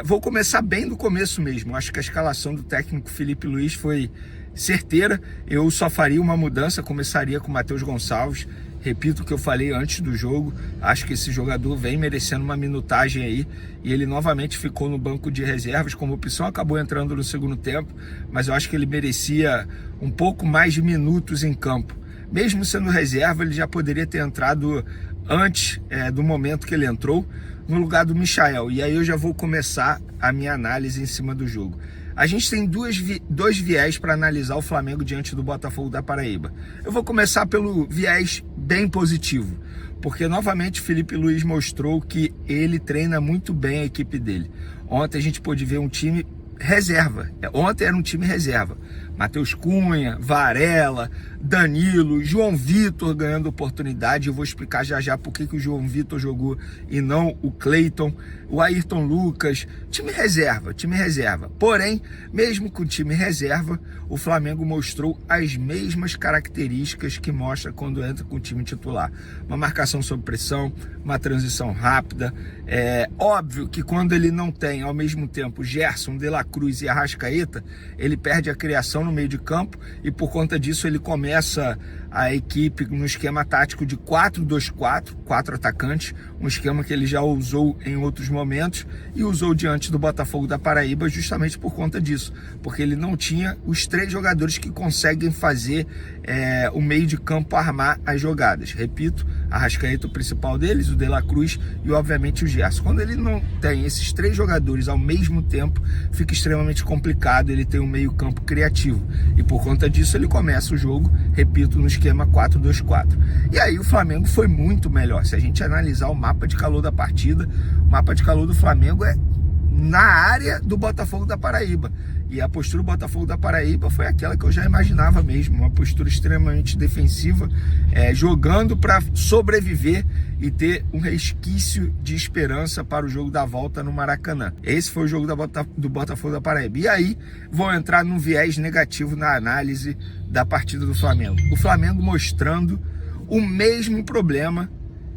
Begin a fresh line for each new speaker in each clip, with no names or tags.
Vou começar bem do começo mesmo. Acho que a escalação do técnico Felipe Luiz foi certeira. Eu só faria uma mudança, começaria com o Matheus Gonçalves. Repito o que eu falei antes do jogo, acho que esse jogador vem merecendo uma minutagem aí, e ele novamente ficou no banco de reservas como opção, acabou entrando no segundo tempo, mas eu acho que ele merecia um pouco mais de minutos em campo. Mesmo sendo reserva, ele já poderia ter entrado antes do momento que ele entrou, no lugar do Michael. E aí eu já vou começar a minha análise em cima do jogo. A gente tem dois viés para analisar o Flamengo diante do Botafogo da Paraíba. Eu vou começar pelo viés bem positivo, porque novamente Felipe Luiz mostrou que ele treina muito bem a equipe dele. Ontem a gente pôde ver um time reserva. Ontem era um time reserva. Matheus Cunha, Varela, Danilo, João Vitor ganhando oportunidade. Eu vou explicar já por que o João Vitor jogou e não o Cleiton, o Ayrton Lucas. Time reserva. Porém, mesmo com o time reserva, o Flamengo mostrou as mesmas características que mostra quando entra com o time titular. Uma marcação sob pressão, uma transição rápida. É óbvio que quando ele não tem ao mesmo tempo Gerson, De La Cruz e Arrascaeta, ele perde a criação no meio de campo, e por conta disso ele começa a equipe no esquema tático de 4-2-4, 4 atacantes, um esquema que ele já usou em outros momentos e usou diante do Botafogo da Paraíba justamente por conta disso, porque ele não tinha os 3 jogadores que conseguem fazer o meio de campo armar as jogadas. Repito, Arrascaeta o principal deles, o De La Cruz e obviamente o Gerson. Quando ele não tem esses 3 jogadores ao mesmo tempo, fica extremamente complicado ele ter um meio campo criativo, e por conta disso ele começa o jogo, repito, no esquema 4-2-4. E aí o Flamengo foi muito melhor. Se a gente analisar o mapa de calor da partida, o mapa de calor do Flamengo é na área do Botafogo da Paraíba. E a postura do Botafogo da Paraíba foi aquela que eu já imaginava mesmo, uma postura extremamente defensiva, jogando para sobreviver e ter um resquício de esperança para o jogo da volta no Maracanã. Esse foi o jogo do Botafogo da Paraíba. E aí vou entrar num viés negativo na análise da partida do Flamengo. O Flamengo mostrando o mesmo problema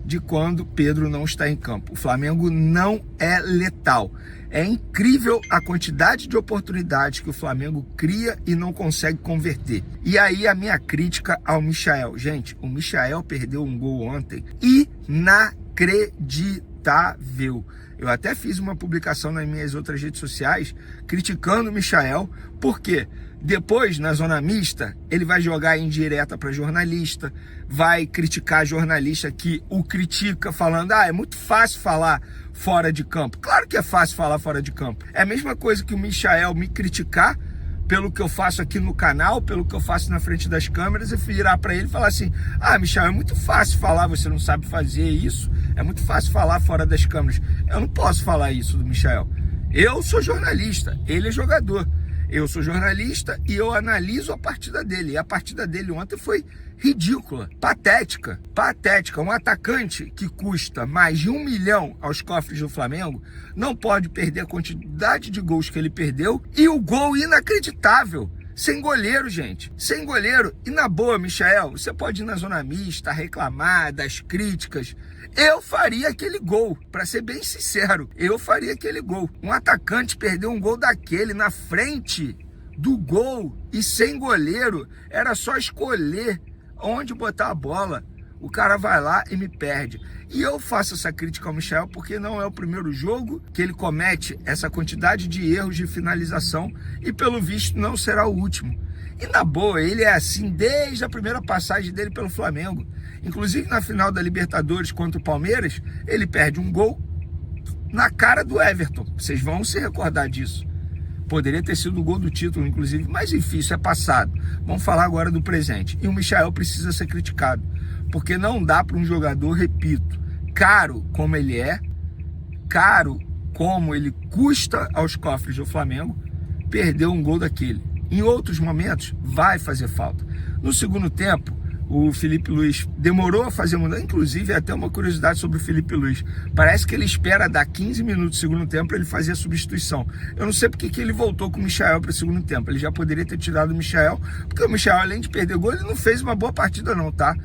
de quando Pedro não está em campo. O Flamengo não é letal. É incrível a quantidade de oportunidades que o Flamengo cria e não consegue converter. E aí a minha crítica ao Michael. Gente, o Michael perdeu um gol ontem inacreditável. Eu até fiz uma publicação nas minhas outras redes sociais criticando o Michael, porque depois, na zona mista, ele vai jogar indireta para jornalista, vai criticar jornalista que o critica falando, é muito fácil falar fora de campo. Claro que é fácil falar fora de campo. É a mesma coisa que o Michael me criticar pelo que eu faço aqui no canal, pelo que eu faço na frente das câmeras, e virar para ele e falar assim, Michael, é muito fácil falar, você não sabe fazer isso, é muito fácil falar fora das câmeras. Eu não posso falar isso do Michael. Eu sou jornalista, ele é jogador. Eu sou jornalista e eu analiso a partida dele. E a partida dele ontem foi ridícula, patética. Um atacante que custa mais de 1 milhão aos cofres do Flamengo não pode perder a quantidade de gols que ele perdeu, e o gol inacreditável. Sem goleiro, gente. Sem goleiro. E na boa, Michael, você pode ir na zona mista, reclamar das críticas. Eu faria aquele gol. Para ser bem sincero, eu faria aquele gol. Um atacante perdeu um gol daquele na frente do gol e sem goleiro. Era só escolher onde botar a bola. O cara vai lá e me perde. E eu faço essa crítica ao Michael porque não é o primeiro jogo que ele comete essa quantidade de erros de finalização, e pelo visto não será o último. E na boa, ele é assim desde a primeira passagem dele pelo Flamengo. Inclusive na final da Libertadores contra o Palmeiras, ele perde um gol na cara do Everton. Vocês vão se recordar disso. Poderia ter sido o gol do título, inclusive, mas enfim, isso é passado. Vamos falar agora do presente. E o Michael precisa ser criticado, porque não dá para um jogador, repito, caro como ele é, caro como ele custa aos cofres do Flamengo, perder um gol daquele. Em outros momentos, vai fazer falta. No segundo tempo, o Felipe Luiz demorou a fazer mudança. Inclusive, até uma curiosidade sobre o Felipe Luiz. Parece que ele espera dar 15 minutos do segundo tempo para ele fazer a substituição. Eu não sei porque que ele voltou com o Michael para o segundo tempo. Ele já poderia ter tirado o Michael, porque o Michael, além de perder gol, ele não fez uma boa partida não, tá?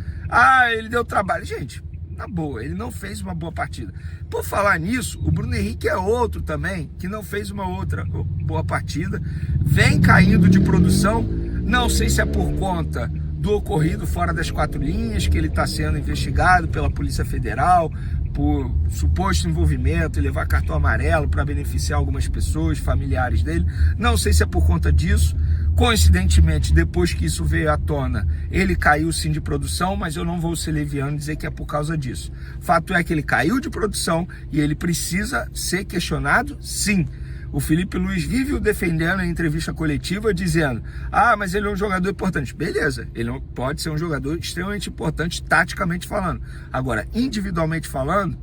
Ele deu trabalho. Gente, Na boa, ele não fez uma boa partida. Por falar nisso, o Bruno Henrique é outro também, que não fez uma outra boa partida. Vem caindo de produção, não sei se é por conta do ocorrido fora das 4 linhas, que ele está sendo investigado pela Polícia Federal por suposto envolvimento e levar cartão amarelo para beneficiar algumas pessoas, familiares dele. Não sei se é por conta disso. Coincidentemente, depois que isso veio à tona, ele caiu sim de produção, mas eu não vou ser leviano e dizer que é por causa disso. Fato é que ele caiu de produção e ele precisa ser questionado, sim. O Felipe Luiz vive o defendendo em entrevista coletiva, dizendo: ah, mas ele é um jogador importante. Beleza, ele pode ser um jogador extremamente importante, taticamente falando. Agora, individualmente falando,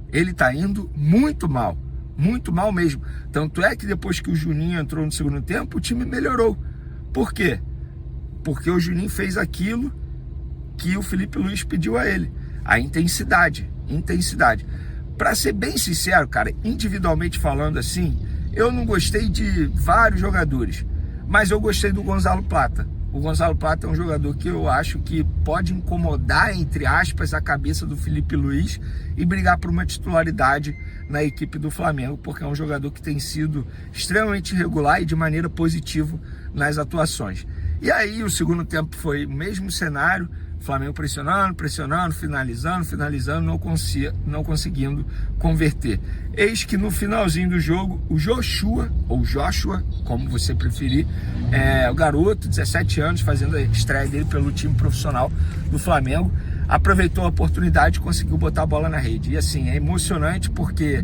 ele está indo muito mal mesmo. Tanto é que depois que o Juninho entrou no segundo tempo, o time melhorou. Por quê? Porque o Juninho fez aquilo que o Felipe Luiz pediu a ele. A intensidade. Para ser bem sincero, cara, individualmente falando assim, eu não gostei de vários jogadores, mas eu gostei do Gonzalo Plata. O Gonzalo Plata é um jogador que eu acho que pode incomodar, entre aspas, a cabeça do Felipe Luiz e brigar por uma titularidade na equipe do Flamengo, porque é um jogador que tem sido extremamente regular e de maneira positiva nas atuações. E aí o segundo tempo foi o mesmo cenário, Flamengo pressionando, finalizando, não conseguindo converter. Eis que no finalzinho do jogo, o Joshua, como você preferir, o garoto, 17 anos, fazendo a estreia dele pelo time profissional do Flamengo, aproveitou a oportunidade e conseguiu botar a bola na rede. E assim, é emocionante porque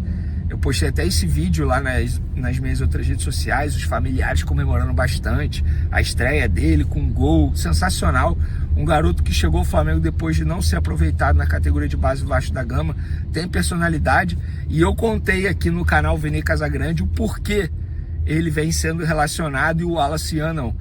eu postei até esse vídeo lá nas minhas outras redes sociais, os familiares comemorando bastante a estreia dele com um gol sensacional. Um garoto que chegou ao Flamengo depois de não ser aproveitado na categoria de base Vasco da Gama, tem personalidade, e eu contei aqui no canal Vene Casagrande o porquê ele vem sendo relacionado e o Wallace não.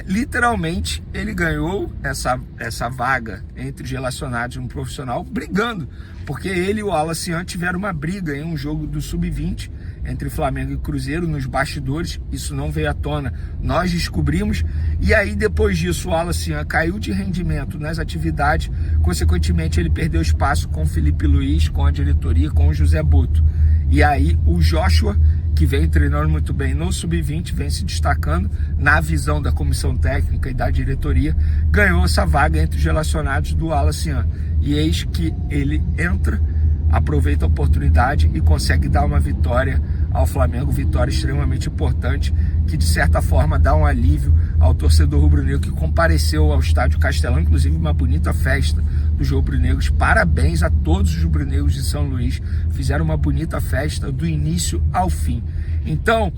Literalmente ele ganhou essa vaga entre os relacionados no profissional brigando, porque ele e o Wallace tiveram uma briga em um jogo do Sub-20 entre Flamengo e Cruzeiro nos bastidores. Isso não veio à tona, nós descobrimos, e aí depois disso o Wallace caiu de rendimento nas atividades, consequentemente ele perdeu espaço com o Felipe Luiz, com a diretoria, com o José Boto. E aí o Joshua, que vem treinando muito bem no Sub-20, vem se destacando na visão da comissão técnica e da diretoria, ganhou essa vaga entre os relacionados do Wallace. E eis que ele entra, aproveita a oportunidade e consegue dar uma vitória ao Flamengo, vitória extremamente importante, que de certa forma dá um alívio ao torcedor rubro-negro que compareceu ao estádio Castelão, inclusive uma bonita festa dos rubro-negros. Parabéns a todos os rubro-negros de São Luís, fizeram uma bonita festa do início ao fim. Então,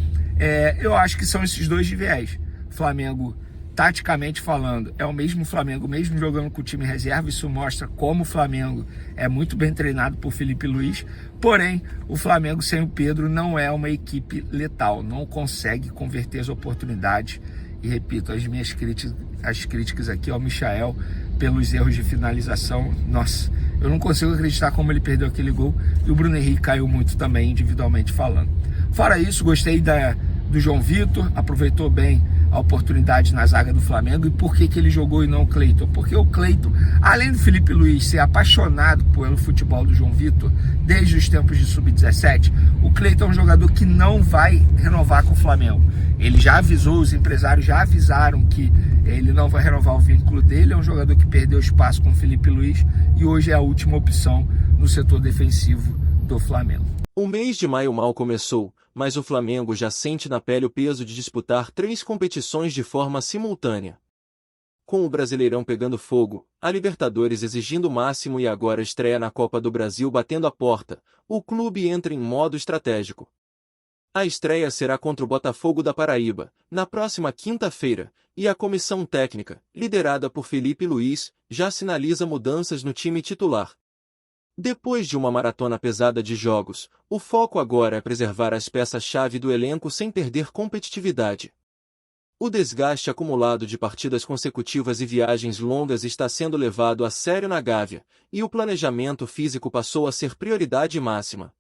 eu acho que são esses dois de viés. Flamengo, taticamente falando, é o mesmo Flamengo, mesmo jogando com o time reserva. Isso mostra como o Flamengo é muito bem treinado por Felipe Luiz. Porém, o Flamengo sem o Pedro não é uma equipe letal, não consegue converter as oportunidades. E repito, as críticas aqui ao Michael pelos erros de finalização. Nossa, eu não consigo acreditar como ele perdeu aquele gol. E o Bruno Henrique caiu muito também, individualmente falando. Fora isso, gostei do João Vitor, aproveitou bem a oportunidade na zaga do Flamengo. E por que ele jogou e não o Cleiton? Porque o Cleiton, além do Felipe Luiz ser apaixonado pelo futebol do João Vitor desde os tempos de Sub-17, o Cleiton é um jogador que não vai renovar com o Flamengo. Ele já avisou, os empresários já avisaram que ele não vai renovar o vínculo dele. É um jogador que perdeu espaço com o Felipe Luiz e hoje é a última opção no setor defensivo do Flamengo.
O mês de maio mal começou, mas o Flamengo já sente na pele o peso de disputar 3 competições de forma simultânea. Com o Brasileirão pegando fogo, a Libertadores exigindo o máximo e agora estreia na Copa do Brasil batendo a porta, o clube entra em modo estratégico. A estreia será contra o Botafogo da Paraíba, na próxima quinta-feira, e a comissão técnica, liderada por Felipe Luiz, já sinaliza mudanças no time titular. Depois de uma maratona pesada de jogos, o foco agora é preservar as peças-chave do elenco sem perder competitividade. O desgaste acumulado de partidas consecutivas e viagens longas está sendo levado a sério na Gávea, e o planejamento físico passou a ser prioridade máxima.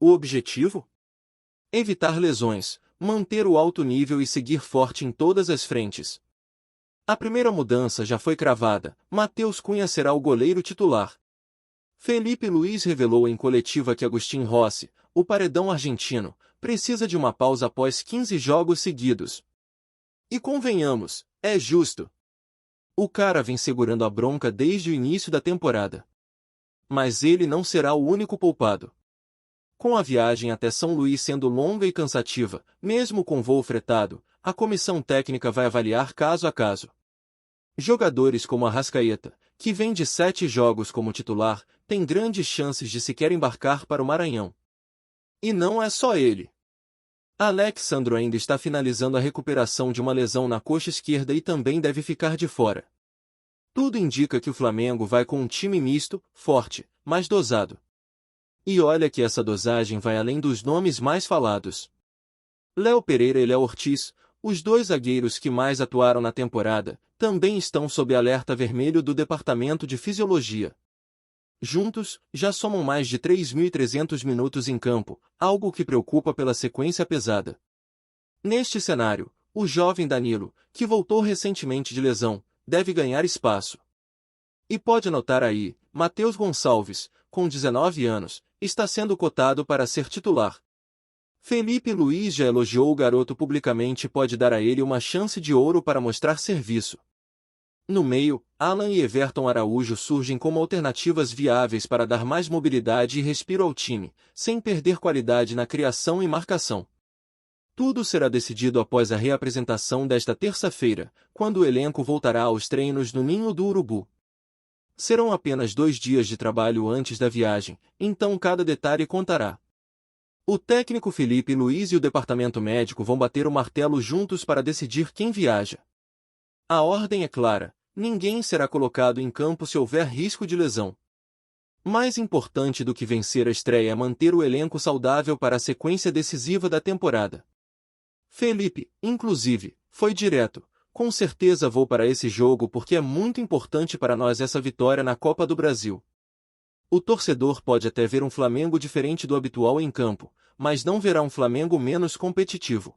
O objetivo? Evitar lesões, manter o alto nível e seguir forte em todas as frentes. A primeira mudança já foi cravada: Matheus Cunha será o goleiro titular. Felipe Luís revelou em coletiva que Agustín Rossi, o paredão argentino, precisa de uma pausa após 15 jogos seguidos. E convenhamos, é justo. O cara vem segurando a bronca desde o início da temporada. Mas ele não será o único poupado. Com a viagem até São Luís sendo longa e cansativa, mesmo com voo fretado, a comissão técnica vai avaliar caso a caso. Jogadores como Arrascaeta, que vem de 7 jogos como titular, têm grandes chances de sequer embarcar para o Maranhão. E não é só ele. Alex Sandro ainda está finalizando a recuperação de uma lesão na coxa esquerda e também deve ficar de fora. Tudo indica que o Flamengo vai com um time misto, forte, mas dosado. E olha que essa dosagem vai além dos nomes mais falados. Léo Pereira e Léo Ortiz, os 2 zagueiros que mais atuaram na temporada, também estão sob alerta vermelho do Departamento de Fisiologia. Juntos, já somam mais de 3.300 minutos em campo, algo que preocupa pela sequência pesada. Neste cenário, o jovem Danilo, que voltou recentemente de lesão, deve ganhar espaço. E pode anotar aí, Matheus Gonçalves, com 19 anos, está sendo cotado para ser titular. Felipe Luís já elogiou o garoto publicamente e pode dar a ele uma chance de ouro para mostrar serviço. No meio, Alan e Everton Araújo surgem como alternativas viáveis para dar mais mobilidade e respiro ao time, sem perder qualidade na criação e marcação. Tudo será decidido após a reapresentação desta terça-feira, quando o elenco voltará aos treinos no Ninho do Urubu. Serão apenas 2 dias de trabalho antes da viagem, então cada detalhe contará. O técnico Felipe Luís e o departamento médico vão bater o martelo juntos para decidir quem viaja. A ordem é clara: ninguém será colocado em campo se houver risco de lesão. Mais importante do que vencer a estreia é manter o elenco saudável para a sequência decisiva da temporada. Felipe, inclusive, foi direto: com certeza vou para esse jogo porque é muito importante para nós essa vitória na Copa do Brasil. O torcedor pode até ver um Flamengo diferente do habitual em campo, mas não verá um Flamengo menos competitivo.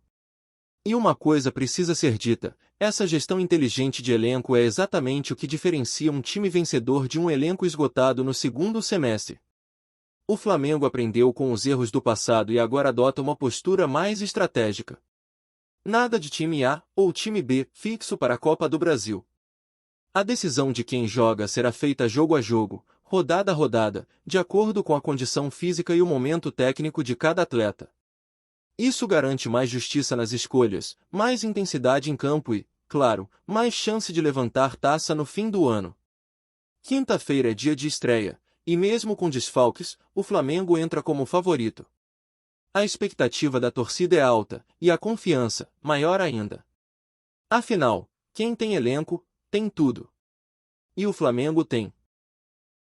E uma coisa precisa ser dita: essa gestão inteligente de elenco é exatamente o que diferencia um time vencedor de um elenco esgotado no segundo semestre. O Flamengo aprendeu com os erros do passado e agora adota uma postura mais estratégica. Nada de time A ou time B fixo para a Copa do Brasil. A decisão de quem joga será feita jogo a jogo, rodada a rodada, de acordo com a condição física e o momento técnico de cada atleta. Isso garante mais justiça nas escolhas, mais intensidade em campo e, claro, mais chance de levantar taça no fim do ano. Quinta-feira é dia de estreia, e mesmo com desfalques, o Flamengo entra como favorito. A expectativa da torcida é alta, e a confiança, maior ainda. Afinal, quem tem elenco, tem tudo. E o Flamengo tem.